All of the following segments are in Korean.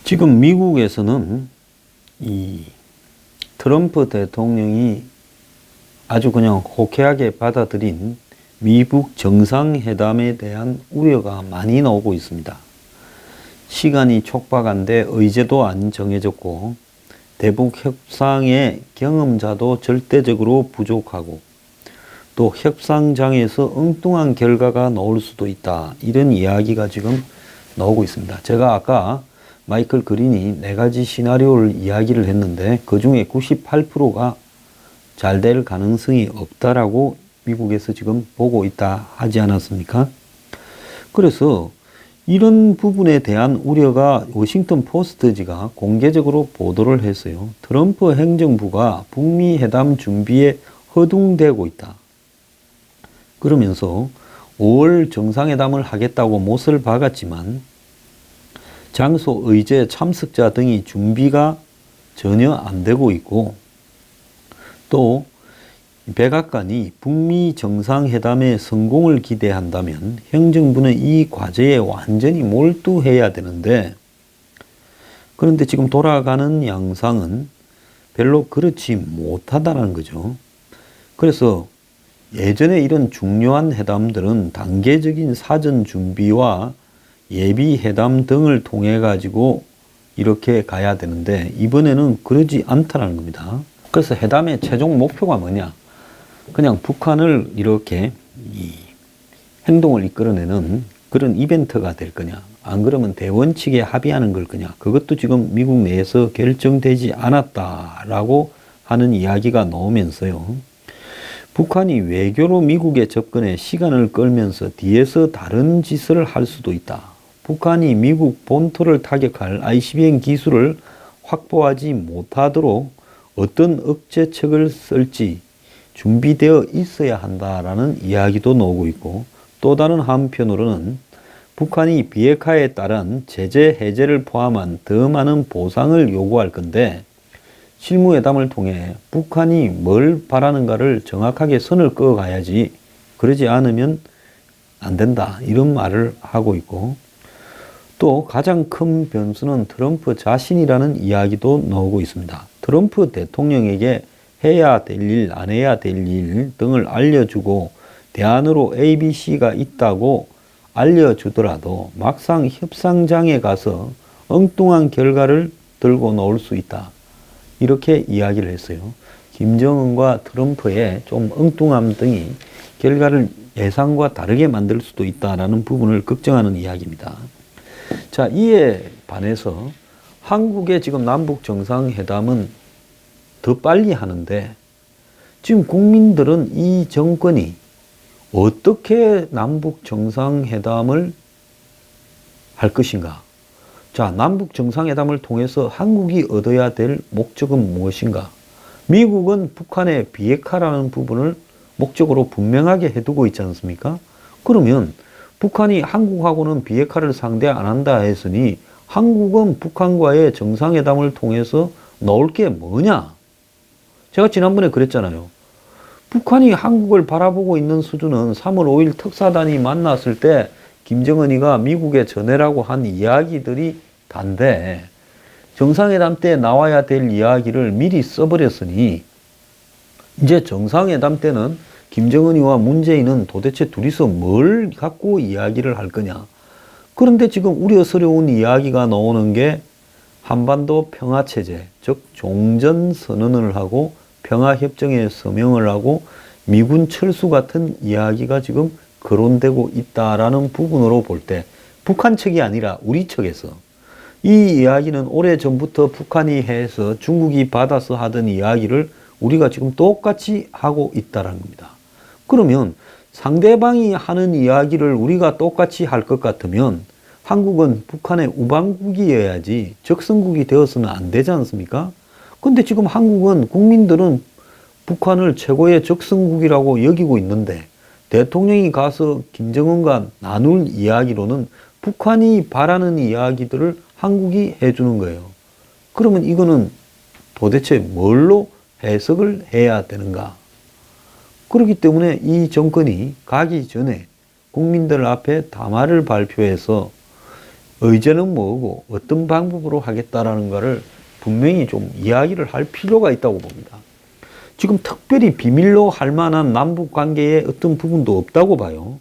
지금 미국에서는 이 트럼프 대통령이 아주 그냥 호쾌하게 받아들인 미북 정상회담에 대한 우려가 많이 나오고 있습니다. 시간이 촉박한데 의제도 안 정해졌고 대북 협상의 경험자도 절대적으로 부족하고 또 협상장에서 엉뚱한 결과가 나올 수도 있다. 이런 이야기가 지금 나오고 있습니다. 제가 아까 마이클 그린이 4가지 시나리오를 이야기를 했는데 그 중에 98%가 잘 될 가능성이 없다라고 미국에서 지금 보고 있다 하지 않았습니까? 그래서 이런 부분에 대한 우려가 워싱턴 포스트지가 공개적으로 보도를 했어요. 트럼프 행정부가 북미 회담 준비에 허둥대고 있다. 그러면서 5월 정상회담을 하겠다고 못을 박았지만 장소, 의제, 참석자 등이 준비가 전혀 안 되고 있고 또 백악관이 북미 정상회담의 성공을 기대한다면 행정부는 이 과제에 완전히 몰두해야 되는데 그런데 지금 돌아가는 양상은 별로 그렇지 못하다는 거죠. 그래서 예전에 이런 중요한 회담들은 단계적인 사전 준비와 예비 회담 등을 통해 가지고 이렇게 가야 되는데 이번에는 그러지 않다는 겁니다. 그래서 회담의 최종 목표가 뭐냐? 그냥 북한을 이렇게 행동을 이끌어내는 그런 이벤트가 될 거냐? 안 그러면 대원칙에 합의하는 걸 거냐? 그것도 지금 미국 내에서 결정되지 않았다라고 하는 이야기가 나오면서요. 북한이 외교로 미국에 접근해 시간을 끌면서 뒤에서 다른 짓을 할 수도 있다. 북한이 미국 본토를 타격할 ICBM 기술을 확보하지 못하도록 어떤 억제책을 쓸지 준비되어 있어야 한다라는 이야기도 나오고 있고 또 다른 한편으로는 북한이 비핵화에 따른 제재 해제를 포함한 더 많은 보상을 요구할 건데 실무회담을 통해 북한이 뭘 바라는가를 정확하게 선을 그어가야지 그러지 않으면 안 된다 이런 말을 하고 있고 또 가장 큰 변수는 트럼프 자신이라는 이야기도 나오고 있습니다. 트럼프 대통령에게 해야 될 일, 안 해야 될 일 등을 알려주고 대안으로 ABC가 있다고 알려주더라도 막상 협상장에 가서 엉뚱한 결과를 들고 나올 수 있다. 이렇게 이야기를 했어요. 김정은과 트럼프의 좀 엉뚱함 등이 결과를 예상과 다르게 만들 수도 있다라는 부분을 걱정하는 이야기입니다. 자, 이에 반해서 한국의 지금 남북 정상회담은 더 빨리 하는데 지금 국민들은 이 정권이 어떻게 남북 정상회담을 할 것인가? 자, 남북 정상회담을 통해서 한국이 얻어야 될 목적은 무엇인가? 미국은 북한의 비핵화라는 부분을 목적으로 분명하게 해두고 있지 않습니까? 그러면 북한이 한국하고는 비핵화를 상대 안 한다 했으니 한국은 북한과의 정상회담을 통해서 넣을 게 뭐냐? 제가 지난번에 그랬잖아요. 북한이 한국을 바라보고 있는 수준은 3월 5일 특사단이 만났을 때 김정은이가 미국에 전해라고 한 이야기들이 단데 정상회담 때 나와야 될 이야기를 미리 써버렸으니 이제 정상회담 때는 김정은이와 문재인은 도대체 둘이서 뭘 갖고 이야기를 할 거냐. 그런데 지금 우려스러운 이야기가 나오는 게 한반도 평화체제, 즉 종전선언을 하고 평화협정에 서명을 하고 미군 철수 같은 이야기가 지금 거론되고 있다라는 부분으로 볼 때 북한 측이 아니라 우리 측에서 이 이야기는 오래전부터 북한이 해서 중국이 받아서 하던 이야기를 우리가 지금 똑같이 하고 있다는 겁니다. 그러면 상대방이 하는 이야기를 우리가 똑같이 할 것 같으면 한국은 북한의 우방국이어야지 적성국이 되어서는 안 되지 않습니까? 근데 지금 한국은 국민들은 북한을 최고의 적성국이라고 여기고 있는데 대통령이 가서 김정은과 나눌 이야기로는 북한이 바라는 이야기들을 한국이 해주는 거예요. 그러면 이거는 도대체 뭘로 해석을 해야 되는가? 그렇기 때문에 이 정권이 가기 전에 국민들 앞에 담화를 발표해서 의제는 뭐고 어떤 방법으로 하겠다라는 것을 분명히 좀 이야기를 할 필요가 있다고 봅니다. 지금 특별히 비밀로 할 만한 남북 관계에 어떤 부분도 없다고 봐요.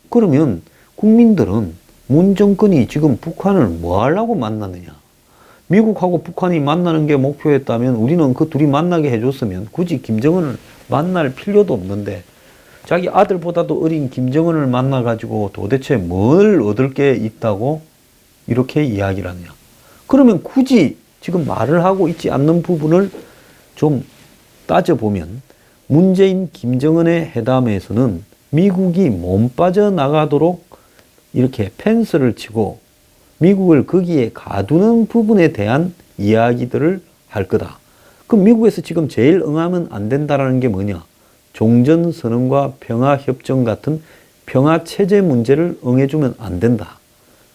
그러면 국민들은 문 정권이 지금 북한을 뭐 하려고 만나느냐? 미국하고 북한이 만나는 게 목표였다면 우리는 그 둘이 만나게 해줬으면 굳이 김정은을 만날 필요도 없는데 자기 아들보다도 어린 김정은을 만나가지고 도대체 뭘 얻을 게 있다고 이렇게 이야기를 하느냐. 그러면 굳이 지금 말을 하고 있지 않는 부분을 좀 따져보면 문재인 김정은의 회담에서는 미국이 몸 빠져나가도록 이렇게 펜스를 치고 미국을 거기에 가두는 부분에 대한 이야기들을 할 거다. 그럼 미국에서 지금 제일 응하면 안 된다라는 게 뭐냐? 종전선언과 평화협정 같은 평화체제 문제를 응해주면 안 된다.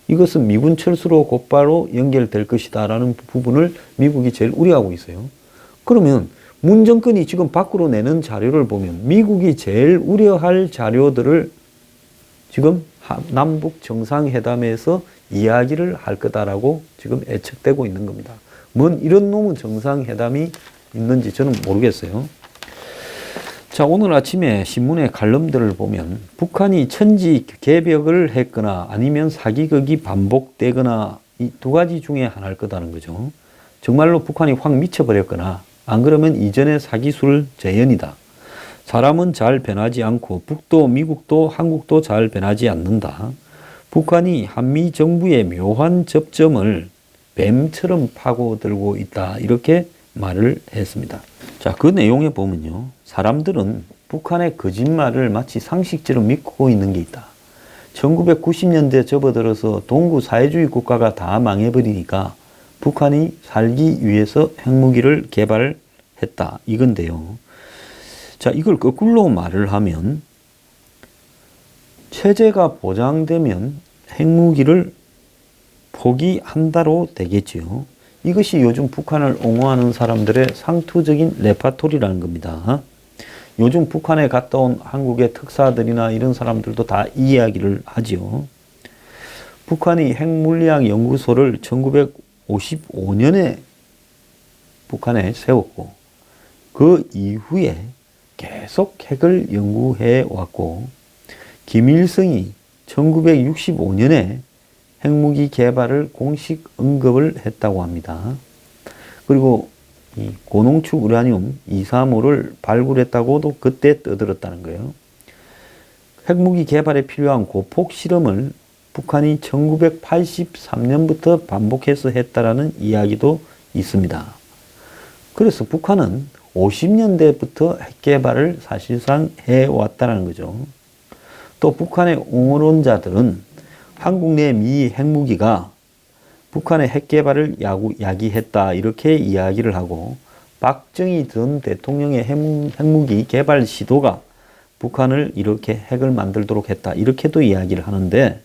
이것은 미군 철수로 곧바로 연결될 것이다 라는 부분을 미국이 제일 우려하고 있어요. 그러면 문 정권이 지금 밖으로 내는 자료를 보면 미국이 제일 우려할 자료들을 지금 남북 정상회담에서 이야기를 할 거다라고 지금 예측되고 있는 겁니다. 뭔 이런 놈의 정상회담이 있는지 저는 모르겠어요. 자, 오늘 아침에 신문의 칼럼들을 보면 북한이 천지 개벽을 했거나 아니면 사기극이 반복되거나 이 두 가지 중에 하나일 거다는 거죠. 정말로 북한이 확 미쳐버렸거나 안 그러면 이전의 사기술 재현이다. 사람은 잘 변하지 않고 북도 미국도 한국도 잘 변하지 않는다. 북한이 한미 정부의 묘한 접점을 뱀처럼 파고들고 있다. 이렇게 말을 했습니다. 자, 그 내용에 보면요. 사람들은 북한의 거짓말을 마치 상식처럼 믿고 있는 게 있다. 1990년대 접어들어서 동구 사회주의 국가가 다 망해버리니까 북한이 살기 위해서 핵무기를 개발했다. 이건데요. 자, 이걸 거꾸로 말을 하면 체제가 보장되면 핵무기를 포기한다로 되겠지요. 이것이 요즘 북한을 옹호하는 사람들의 상투적인 레파토리라는 겁니다. 요즘 북한에 갔다 온 한국의 특사들이나 이런 사람들도 다 이 이야기를 하지요. 북한이 핵물리학 연구소를 1955년에 북한에 세웠고 그 이후에 계속 핵을 연구해 왔고 김일성이 1965년에 핵무기 개발을 공식 언급을 했다고 합니다. 그리고 이 고농축 우라늄 235를 발굴했다고도 그때 떠들었다는 거예요. 핵무기 개발에 필요한 고폭 실험을 북한이 1983년부터 반복해서 했다라는 이야기도 있습니다. 그래서 북한은 50년대부터 핵 개발을 사실상 해왔다는 거죠. 또 북한의 옹호론자들은 한국 내 미 핵무기가 북한의 핵 개발을 야기했다 이렇게 이야기를 하고 박정희 전 대통령의 핵무기 개발 시도가 북한을 이렇게 핵을 만들도록 했다 이렇게도 이야기를 하는데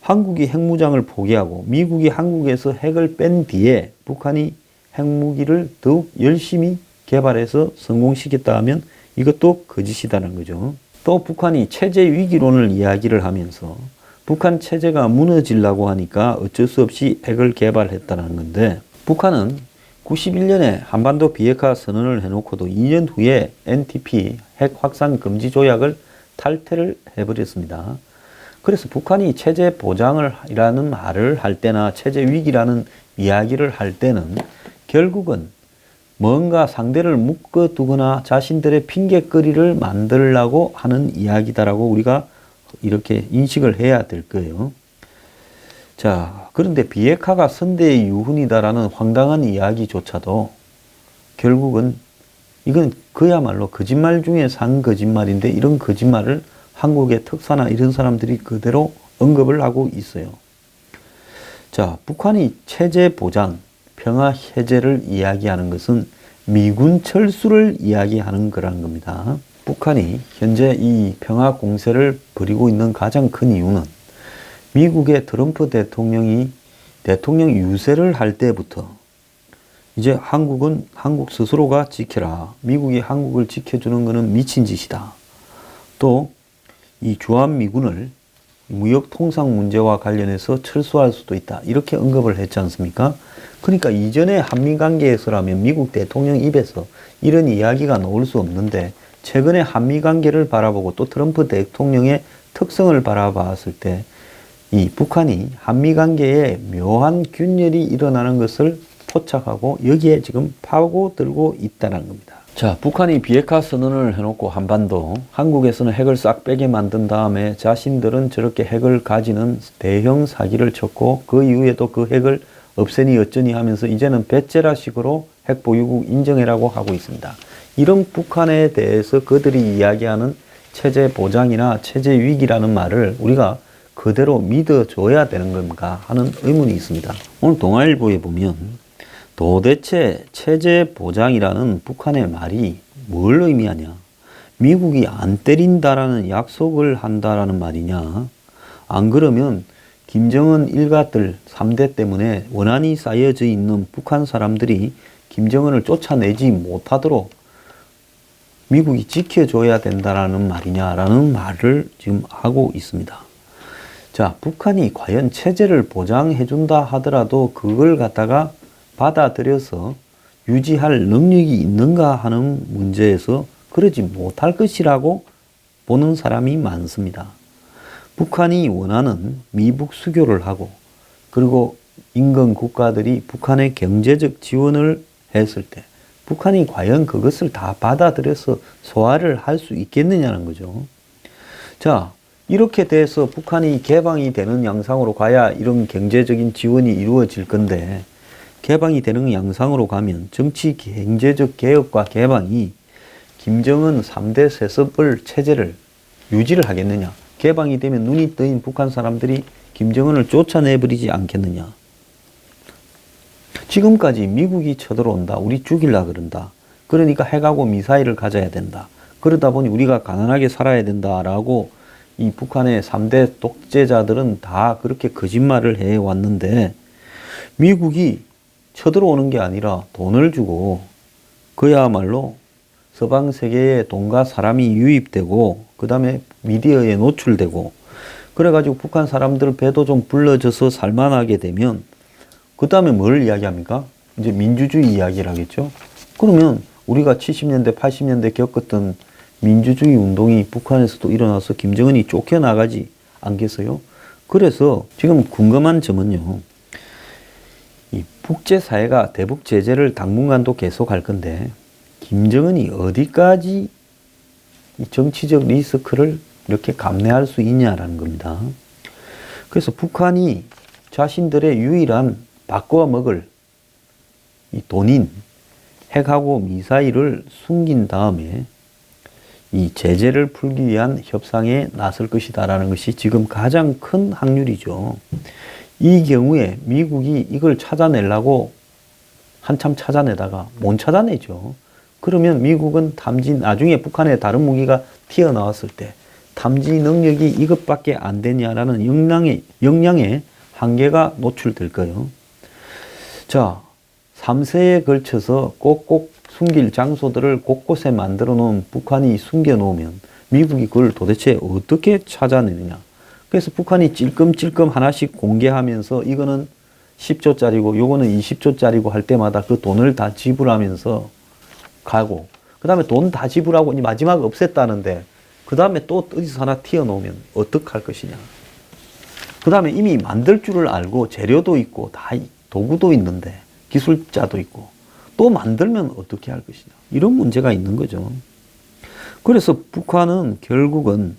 한국이 핵무장을 포기하고 미국이 한국에서 핵을 뺀 뒤에 북한이 핵무기를 더욱 열심히 개발해서 성공시켰다 하면 이것도 거짓이다는 거죠. 또 북한이 체제 위기론을 이야기를 하면서 북한 체제가 무너지려고 하니까 어쩔 수 없이 핵을 개발했다는 건데 북한은 91년에 한반도 비핵화 선언을 해놓고도 2년 후에 NTP 핵 확산 금지 조약을 탈퇴를 해버렸습니다. 그래서 북한이 체제 보장이라는 말을 할 때나 체제 위기라는 이야기를 할 때는 결국은 뭔가 상대를 묶어두거나 자신들의 핑계거리를 만들려고 하는 이야기다라고 우리가 이렇게 인식을 해야 될 거예요. 자, 그런데 비핵화가 선대의 유훈이다라는 황당한 이야기조차도 결국은 이건 그야말로 거짓말 중에 산 거짓말인데 이런 거짓말을 한국의 특사나 이런 사람들이 그대로 언급을 하고 있어요. 자, 북한이 체제 보장, 평화 해제를 이야기하는 것은 미군 철수를 이야기하는 거라는 겁니다. 북한이 현재 이 평화 공세를 벌이고 있는 가장 큰 이유는 미국의 트럼프 대통령이 대통령 유세를 할 때부터 이제 한국은 한국 스스로가 지켜라. 미국이 한국을 지켜주는 것은 미친 짓이다. 또 이 주한미군을 무역 통상 문제와 관련해서 철수할 수도 있다. 이렇게 언급을 했지 않습니까? 그러니까 이전에 한미 관계에서라면 미국 대통령 입에서 이런 이야기가 나올 수 없는데 최근에 한미 관계를 바라보고 또 트럼프 대통령의 특성을 바라봤을 때 이 북한이 한미 관계에 묘한 균열이 일어나는 것을 포착하고 여기에 지금 파고들고 있다는 겁니다. 자, 북한이 비핵화 선언을 해놓고 한반도, 한국에서는 핵을 싹 빼게 만든 다음에 자신들은 저렇게 핵을 가지는 대형 사기를 쳤고 그 이후에도 그 핵을 없애니 어쩌니 하면서 이제는 배째라식으로 핵 보유국 인정해라고 하고 있습니다. 이런 북한에 대해서 그들이 이야기하는 체제 보장이나 체제 위기라는 말을 우리가 그대로 믿어줘야 되는 건가 하는 의문이 있습니다. 오늘 동아일보에 보면 도대체 체제 보장이라는 북한의 말이 뭘 의미하냐? 미국이 안 때린다라는 약속을 한다라는 말이냐? 안 그러면 김정은 일가들 3대 때문에 원한이 쌓여져 있는 북한 사람들이 김정은을 쫓아내지 못하도록 미국이 지켜줘야 된다라는 말이냐라는 말을 지금 하고 있습니다. 자, 북한이 과연 체제를 보장해준다 하더라도 그걸 갖다가 받아들여서 유지할 능력이 있는가 하는 문제에서 그러지 못할 것이라고 보는 사람이 많습니다. 북한이 원하는 미북 수교를 하고 그리고 인근 국가들이 북한의 경제적 지원을 했을 때 북한이 과연 그것을 다 받아들여서 소화를 할 수 있겠느냐는 거죠. 자, 이렇게 돼서 북한이 개방이 되는 양상으로 가야 이런 경제적인 지원이 이루어질 건데 개방이 되는 양상으로 가면 정치 경제적 개혁과 개방이 김정은 3대 세습을 체제를 유지를 하겠느냐? 개방이 되면 눈이 뜨인 북한 사람들이 김정은을 쫓아내버리지 않겠느냐? 지금까지 미국이 쳐들어온다. 우리 죽일라 그런다. 그러니까 핵하고 미사일을 가져야 된다. 그러다 보니 우리가 가난하게 살아야 된다라고 이 북한의 3대 독재자들은 다 그렇게 거짓말을 해왔는데 미국이 쳐들어오는 게 아니라 돈을 주고 그야말로 서방 세계에 돈과 사람이 유입되고 그 다음에 미디어에 노출되고 그래가지고 북한 사람들 배도 좀 불러져서 살만하게 되면 그 다음에 뭘 이야기합니까? 이제 민주주의 이야기를 하겠죠. 그러면 우리가 70년대 80년대 겪었던 민주주의 운동이 북한에서도 일어나서 김정은이 쫓겨나가지 않겠어요? 그래서 지금 궁금한 점은요. 이 국제사회가 대북 제재를 당분간도 계속할 건데 김정은이 어디까지 이 정치적 리스크를 이렇게 감내할 수 있냐라는 겁니다. 그래서 북한이 자신들의 유일한 바꿔 먹을 이 돈인 핵하고 미사일을 숨긴 다음에 이 제재를 풀기 위한 협상에 나설 것이다라는 것이 지금 가장 큰 확률이죠. 이 경우에 미국이 이걸 찾아내려고 한참 찾아내다가 못 찾아내죠. 그러면 미국은 탐지, 나중에 북한의 다른 무기가 튀어나왔을 때 탐지 능력이 이것밖에 안 되냐라는 역량의 한계가 노출될 거예요. 자, 3세에 걸쳐서 꼭꼭 숨길 장소들을 곳곳에 만들어 놓은 북한이 숨겨 놓으면 미국이 그걸 도대체 어떻게 찾아내느냐. 그래서 북한이 찔끔찔끔 하나씩 공개하면서 이거는 10조짜리고 요거는 20조짜리고 할 때마다 그 돈을 다 지불하면서 가고 그 다음에 돈 다 지불하고 마지막 없앴다는데 그 다음에 또 어디서 하나 튀어나오면 어떡할 것이냐. 그 다음에 이미 만들 줄을 알고 재료도 있고 다 도구도 있는데 기술자도 있고 또 만들면 어떻게 할 것이냐. 이런 문제가 있는 거죠. 그래서 북한은 결국은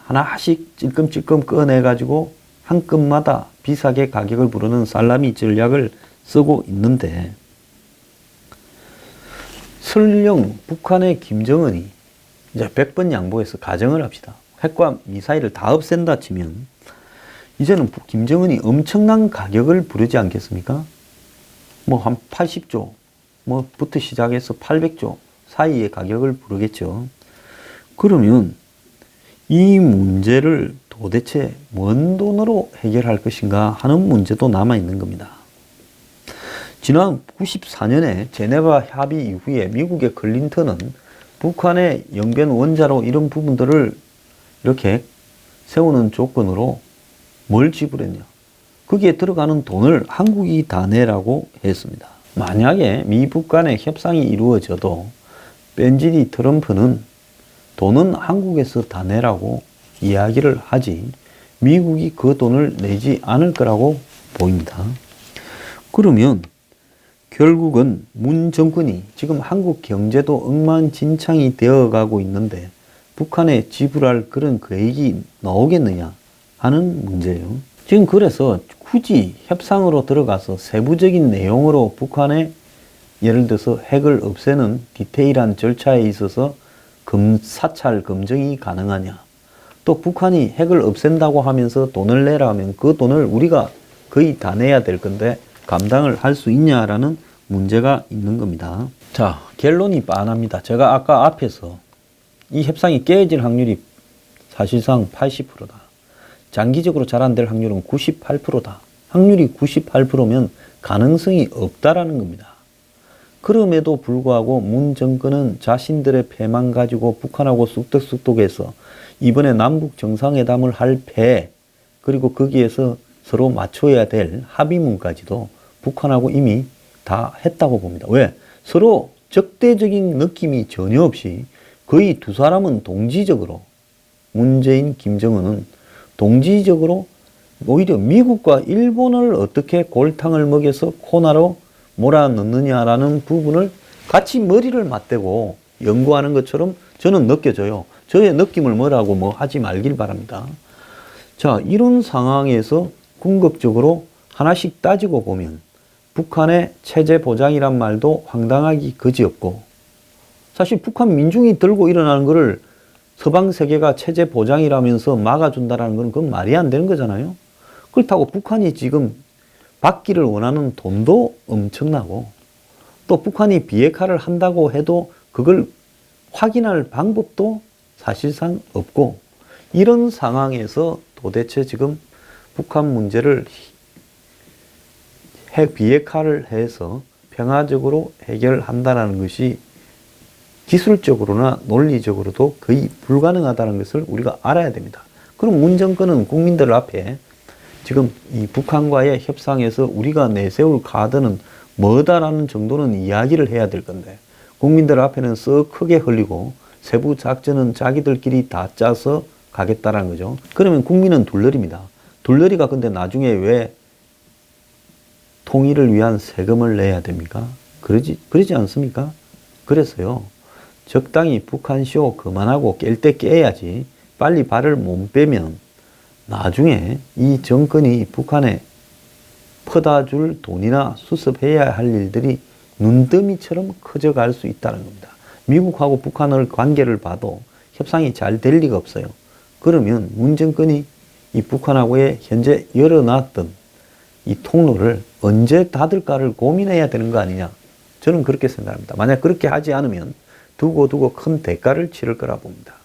하나씩 찔끔찔끔 꺼내가지고 한 끔마다 비싸게 가격을 부르는 살라미 전략을 쓰고 있는데 설령 북한의 김정은이 이제 100번 양보해서 가정을 합시다. 핵과 미사일을 다 없앤다 치면 이제는 김정은이 엄청난 가격을 부르지 않겠습니까? 뭐 한 80조 뭐부터 시작해서 800조 사이의 가격을 부르겠죠. 그러면 이 문제를 도대체 뭔 돈으로 해결할 것인가 하는 문제도 남아있는 겁니다. 지난 94년에 제네바 합의 이후에 미국의 클린턴은 북한의 영변 원자로 이런 부분들을 이렇게 세우는 조건으로 뭘 지불했냐? 거기에 들어가는 돈을 한국이 다 내라고 했습니다. 만약에 미북 간의 협상이 이루어져도 뺀질이 트럼프는 돈은 한국에서 다 내라고 이야기를 하지 미국이 그 돈을 내지 않을 거라고 보입니다. 그러면 결국은 문 정권이 지금 한국 경제도 엉망진창이 되어가고 있는데 북한에 지불할 그런 계획이 나오겠느냐 하는 문제예요. 지금 그래서 굳이 협상으로 들어가서 세부적인 내용으로 북한에 예를 들어서 핵을 없애는 디테일한 절차에 있어서 사찰 검증이 가능하냐, 또 북한이 핵을 없앤다고 하면서 돈을 내라 하면 그 돈을 우리가 거의 다 내야 될 건데 감당을 할 수 있냐라는 문제가 있는 겁니다. 자, 결론이 빤합니다. 제가 아까 앞에서 이 협상이 깨질 확률이 사실상 80%다. 장기적으로 잘 안 될 확률은 98%다. 확률이 98%면 가능성이 없다라는 겁니다. 그럼에도 불구하고 문 정권은 자신들의 패만 가지고 북한하고 쑥덕쑥덕해서 이번에 남북 정상회담을 할 패, 그리고 거기에서 서로 맞춰야 될 합의문까지도 북한하고 이미 다 했다고 봅니다. 왜? 서로 적대적인 느낌이 전혀 없이 거의 두 사람은 동지적으로, 문재인, 김정은은 동지적으로 오히려 미국과 일본을 어떻게 골탕을 먹여서 코너로 몰아넣느냐라는 부분을 같이 머리를 맞대고 연구하는 것처럼 저는 느껴져요. 저의 느낌을 뭐라고 하지 말길 바랍니다. 자, 이런 상황에서 궁극적으로 하나씩 따지고 보면 북한의 체제 보장이란 말도 황당하기 그지없고, 사실 북한 민중이 들고 일어나는 것을 서방 세계가 체제 보장이라면서 막아준다는 건 그건 말이 안 되는 거잖아요. 그렇다고 북한이 지금 받기를 원하는 돈도 엄청나고, 또 북한이 비핵화를 한다고 해도 그걸 확인할 방법도 사실상 없고, 이런 상황에서 도대체 지금 북한 문제를 핵 비핵화를 해서 평화적으로 해결한다는 것이 기술적으로나 논리적으로도 거의 불가능하다는 것을 우리가 알아야 됩니다. 그럼 문 정권은 국민들 앞에 지금 이 북한과의 협상에서 우리가 내세울 카드는 뭐다라는 정도는 이야기를 해야 될 건데, 국민들 앞에는 썩 크게 흘리고 세부 작전은 자기들끼리 다 짜서 가겠다라는 거죠. 그러면 국민은 둘러리입니다. 둘러리가 근데 나중에 왜 통일을 위한 세금을 내야 됩니까? 그러지 않습니까? 그래서요, 적당히 북한쇼 그만하고 깰 때 깨야지 빨리 발을 못 빼면 나중에 이 정권이 북한에 퍼다 줄 돈이나 수습해야 할 일들이 눈더미처럼 커져갈 수 있다는 겁니다. 미국하고 북한의 관계를 봐도 협상이 잘 될 리가 없어요. 그러면 문 정권이 이 북한하고의 현재 열어놨던 이 통로를 언제 닫을까를 고민해야 되는 거 아니냐. 저는 그렇게 생각합니다. 만약 그렇게 하지 않으면 두고 큰 대가를 치를 거라 봅니다.